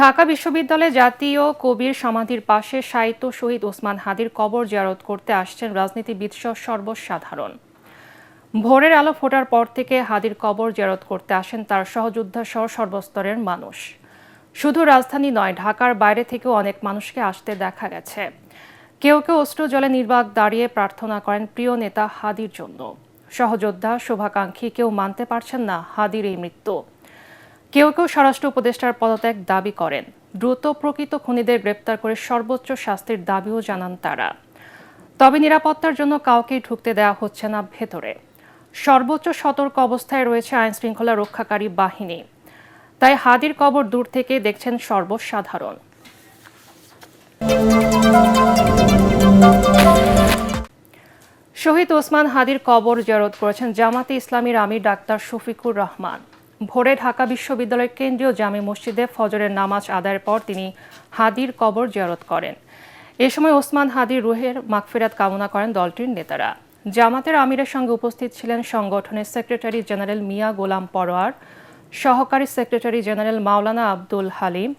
ঢাকা বিশ্ববিদ্যালয়ে জাতীয় কবির সমাধির পাশে শায়িত শহীদ ওসমান হাদির কবর জিয়ারত করতে আসছেন রাজনীতিবিদ সহ সর্বসাধারণ। ভোরের আলো ফোটার পর থেকে হাদির কবর জিয়ারত করতে আসেন তার সহযোদ্ধা সহ সর্বস্তরের মানুষ। শুধু রাজধানী নয়, ঢাকার বাইরে থেকেও অনেক মানুষকে আসতে দেখা গেছে। কেউ কেউ অশ্রু জলে নির্বাক দাঁড়িয়ে প্রার্থনা করেন প্রিয় নেতা হাদির জন্য। সহযোদ্ধা, শুভাকাঙ্ক্ষী কেউ মানতে পারছেন না হাদির এই মৃত্যু। কেউ কেউ স্বরাষ্ট্র উপদেষ্টার পদত্যাগ দাবি করেন। দ্রুত প্রকৃত খুনিদের গ্রেপ্তার করে সর্বোচ্চ শাস্তির দাবিও জানান তারা। তবে নিরাপত্তার জন্য কাউকেই ঢুকতে দেওয়া হচ্ছে না ভেতরে। সর্বোচ্চ সতর্ক অবস্থায় রয়েছে আইনশৃঙ্খলা রক্ষাকারী বাহিনী। তাই হাদির কবর দূর থেকে দেখছেন সর্বসাধারণ। শহীদ ওসমান হাদির কবর জিয়ারত করেছেন জামাতে ইসলামীর আমির ডাক্তার শফিকুর রহমান। ভোরে ঢাকা বিশ্ববিদ্যালয়ের কেন্দ্রীয় জামে মসজিদে ফজরের নামাজ আদায়ের পর তিনি হাদির কবর জিয়ারত করেন। এ সময় ওসমান হাদির রুহের মাগফিরাত কামনা করেন দলটির নেতারা। জামাতের আমিরের সঙ্গে উপস্থিত ছিলেন সংগঠনের সেক্রেটারি জেনারেল মিয়া গোলাম পরোয়ার, সহকারী সেক্রেটারি জেনারেল মাওলানা আব্দুল হালিম,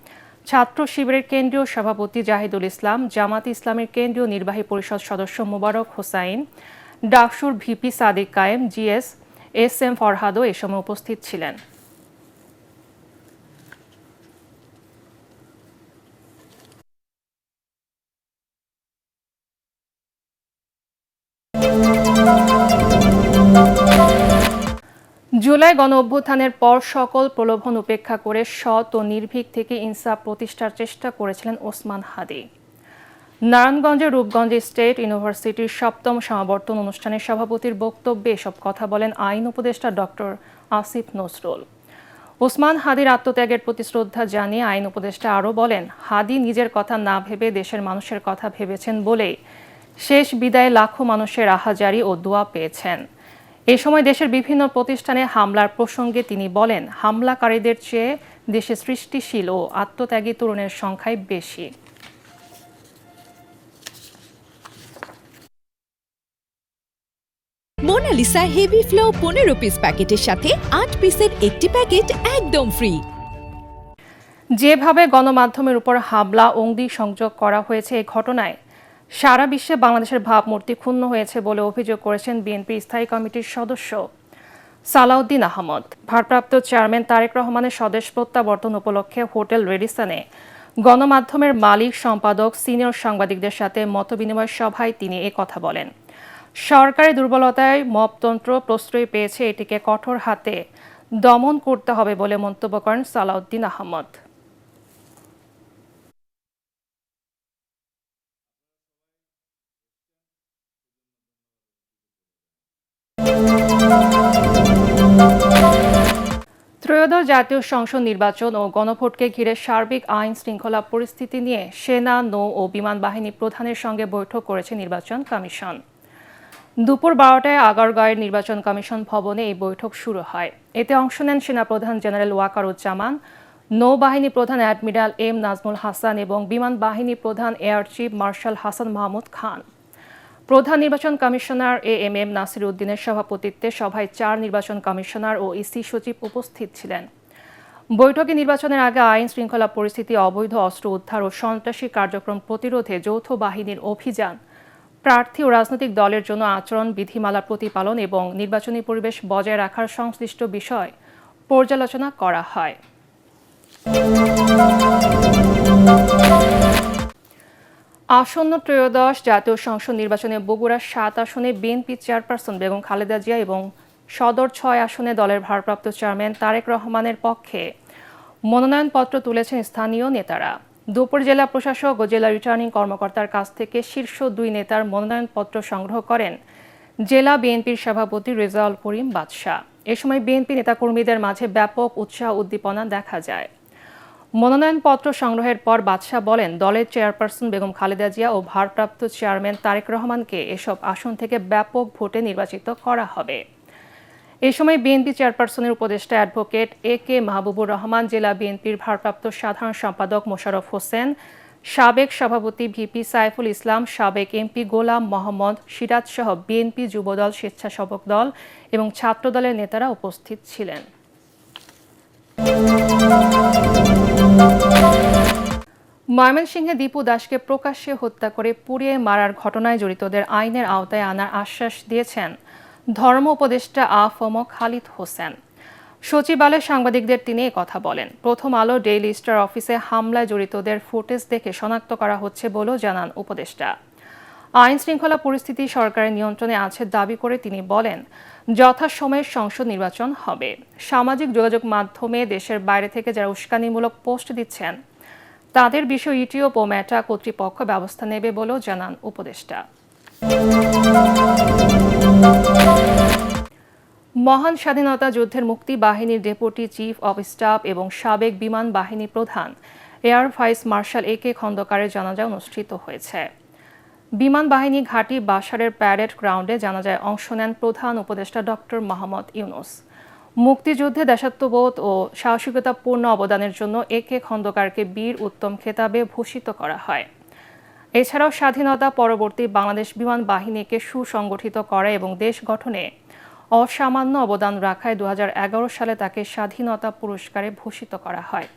ছাত্র শিবিরের কেন্দ্রীয় সভাপতি জাহিদুল ইসলাম, জামাতে ইসলামের কেন্দ্রীয় নির্বাহী পরিষদ সদস্য মোবারক হোসাইন, ডাকসুর ভিপি সাদিক কায়েম, জিএস এস এম ফরহাদও এ সময় উপস্থিত ছিলেন। জুলাই গণ অভ্যুত্থানের পর সকল প্রলোভন উপেক্ষা করে সৎ ও নির্ভীক থেকে ইনসাফ প্রতিষ্ঠার চেষ্টা করেছিলেন ওসমান হাদি। নারায়ণগঞ্জের রূপগঞ্জ স্টেট ইউনিভার্সিটির ৭ম সমাবর্তন অনুষ্ঠানে সভাপতির বক্তব্যে এসব কথা বলেন আইন উপদেষ্টা ডক্টর আসিফ নজরুল। ওসমান হাদির আত্মত্যাগের প্রতি শ্রদ্ধা জানিয়ে আইন উপদেষ্টা আরও বলেন, হাদি নিজের কথা না ভেবে দেশের মানুষের কথা ভেবেছেন বলেই শেষ বিদায়ে লাখো মানুষের আহাজারি ও দোয়া পেয়েছেন। এ সময় দেশের বিভিন্ন প্রতিষ্ঠানে হামলার প্রসঙ্গে তিনি বলেন, হামলাকারীদের চেয়ে দেশে সৃষ্টিশীল ও আত্মত্যাগী তরুণের সংখ্যাই বেশি। মোনালিসা হেভি ফ্লো 15 পিস প্যাকেটের সাথে 8 পিসের একটি প্যাকেট একদম ফ্রি। যেভাবে গণমাধ্যমের উপর হামলা অগ্নি সংযোগ করা হয়েছে, এই ঘটনায় সারা বিশ্বে বাংলাদেশের ভাবমূর্তি ক্ষুণ্ণ হয়েছে বলে অভিযোগ করেছেন বিএনপির স্থায়ী কমিটির সদস্য সালাউদ্দিন আহমদ। ভারপ্রাপ্ত চেয়ারম্যান তারেক রহমানের স্বদেশ প্রত্যাবর্তন উপলক্ষে হোটেল রেডিসনে গণমাধ্যমের মালিক, সম্পাদক, সিনিয়র সাংবাদিকদের সাথে মতবিনিময় সভায় তিনি কথা বলেন। সরকারের দুর্বলতায় মপতন্ত্র প্রশ্রয় পেয়েছে, এটিকে কঠোর হাতে দমন করতে হবে বলে মন্তব্য করেন সালাউদ্দিন আহমদ। ত্রয়োদশ জাতীয় সংসদ নির্বাচন ও গণভোটকে ঘিরে সার্বিক আইন শৃঙ্খলা পরিস্থিতি নিয়ে সেনা, নৌ ও বিমান বাহিনী প্রধানের সঙ্গে বৈঠক করেছে নির্বাচন কমিশন। দুপুর 12টায় আগারগাঁওয়ের নির্বাচন কমিশন ভবনে এই বৈঠক শুরু হয়। এতে অংশ নেন সেনাপ্রধান জেনারেল ওয়াকারুজ্জামান, নৌবাহিনী প্রধান অ্যাডমিরাল এম নাজমুল হাসান এবং বিমান বাহিনী প্রধান air chief marshal Hasan Mahmud Khan. প্রধান নির্বাচন কমিশনার এএমএম নাসির উদ্দিনের সভাপতিত্বে সভায় 4 নির্বাচন কমিশনার ও ইসি সচিব উপস্থিত ছিলেন। বৈঠকে নির্বাচনের আগে আইন শৃঙ্খলা পরিস্থিতি, অবৈধ অস্ত্র উদ্ধার ও সন্ত্রাসী কার্যক্রম প্রতিরোধে যৌথ বাহিনীর অভিযান, প্রার্থী ও রাজনৈতিক দলের জন্য আচরণ বিধিমালা প্রতিপালন এবং নির্বাচনী পরিবেশ বজায় রাখার সংশ্লিষ্ট বিষয় পর্যালোচনা করা হয়। আসন্ন ত্রয়োদশ জাতীয় সংসদ নির্বাচনে বগুড়ার 7 আসনে বিএনপি চেয়ারপারসন বেগম খালেদা জিয়া এবং সদর 6 আসনে দলের ভারপ্রাপ্ত চেয়ারম্যান তারেক রহমানের পক্ষে মনোনয়নপত্র তুলেছেন স্থানীয় নেতারা। দুপুর জেলা প্রশাসক ও জেলা রিটার্নিং কর্মকর্তার কাছ থেকে শীর্ষ 2 নেতার মনোনয়নপত্র সংগ্রহ করেন জেলা বিএনপির সভাপতি রেজাউল করিম বাদশা। এ সময় বিএনপি নেতাকর্মীদের মাঝে ব্যাপক উৎসাহ উদ্দীপনা দেখা যায়। মনোনয়নপত্র সংগ্রহের পর বাদশা বলেন, দলের চেয়ারপারসন বেগম খালেদা জিয়া ও ভারপ্রাপ্ত চেয়ারম্যান তারেক রহমানকে এসব আসন থেকে ব্যাপক ভোটে নির্বাচিত করা হবে। এ সময় বিএনপি চেয়ারপারসনের উপদেষ্টা অ্যাডভোকেট এ.কে. মাহবুবুর রহমান, জেলা বিএনপির ভারপ্রাপ্ত সাধারণ সম্পাদক মোশাররফ হোসেন, সাবেক সভাপতি ভিপি সাইফুল ইসলাম, সাবেক এমপি গোলাম মোহাম্মদ সিরাজ সহ বিএনপি যুবদল, স্বেচ্ছাসেবক দল এবং ছাত্রদলের নেতারা উপস্থিত ছিলেন। ময়মনসিংহে দীপু দাসকে প্রকাশ্যে হত্যা করে পুড়িয়ে মারার ঘটনায় জড়িতদের আইনের আওতায় আনার আশ্বাস দিয়েছেন ধর্ম উপদেষ্টা আ.ফ.ম. খালিদ হোসেন। সচিবালয়ে সাংবাদিকদের তিনি কথা বলেন। প্রথম আলো ডেইলি স্টার অফিসে হামলায় জড়িতদের ফুটেজ দেখে শনাক্ত করা হচ্ছে বলেও জানান উপদেষ্টা। আইন শৃঙ্খলা পরিস্থিতি সরকারের নিয়ন্ত্রণে আছে দাবি করে তিনি বলেন, যথাসময়ে সংসদ নির্বাচন হবে। সামাজিক যোগাযোগ মাধ্যমে দেশের বাইরে থেকে যারা উস্কানিমূলক পোস্ট দিচ্ছেন তাদের বিষয়ে ইউটিউব ও মেটা কর্তৃপক্ষ ব্যবস্থা নেবে বলেও জানান উপদেষ্টা। মহান স্বাধীনতা যুদ্ধের মুক্তি বাহিনীর ডেপুটি চিফ অব স্টাফ এবং সাবেক বিমান বাহিনী প্রধান এয়ার ভাইস মার্শাল এ কে খন্দকারের জানাজা অনুষ্ঠিত হয়েছে। বিমান বাহিনী ঘাঁটি বাসারের প্যারেড গ্রাউন্ডে জানাজায় অংশ নেন প্রধান উপদেষ্টা ডক্টর মোহাম্মদ ইউনূস। মুক্তিযুদ্ধে দেশাত্মবোধ ও সাহসিকতাপূর্ণ অবদানের জন্য এ কে খন্দকারকে বীর উত্তম খেতাবে ভূষিত করা হয়। এছাড়াও স্বাধীনতা পরবর্তী বাংলাদেশ বিমান বাহিনীকে সুসংগঠিত করা এবং দেশ গঠনে অসামান্য অবদান রাখায় 2011 সালে তাকে স্বাধীনতা পুরস্কারে ভূষিত করা হয়।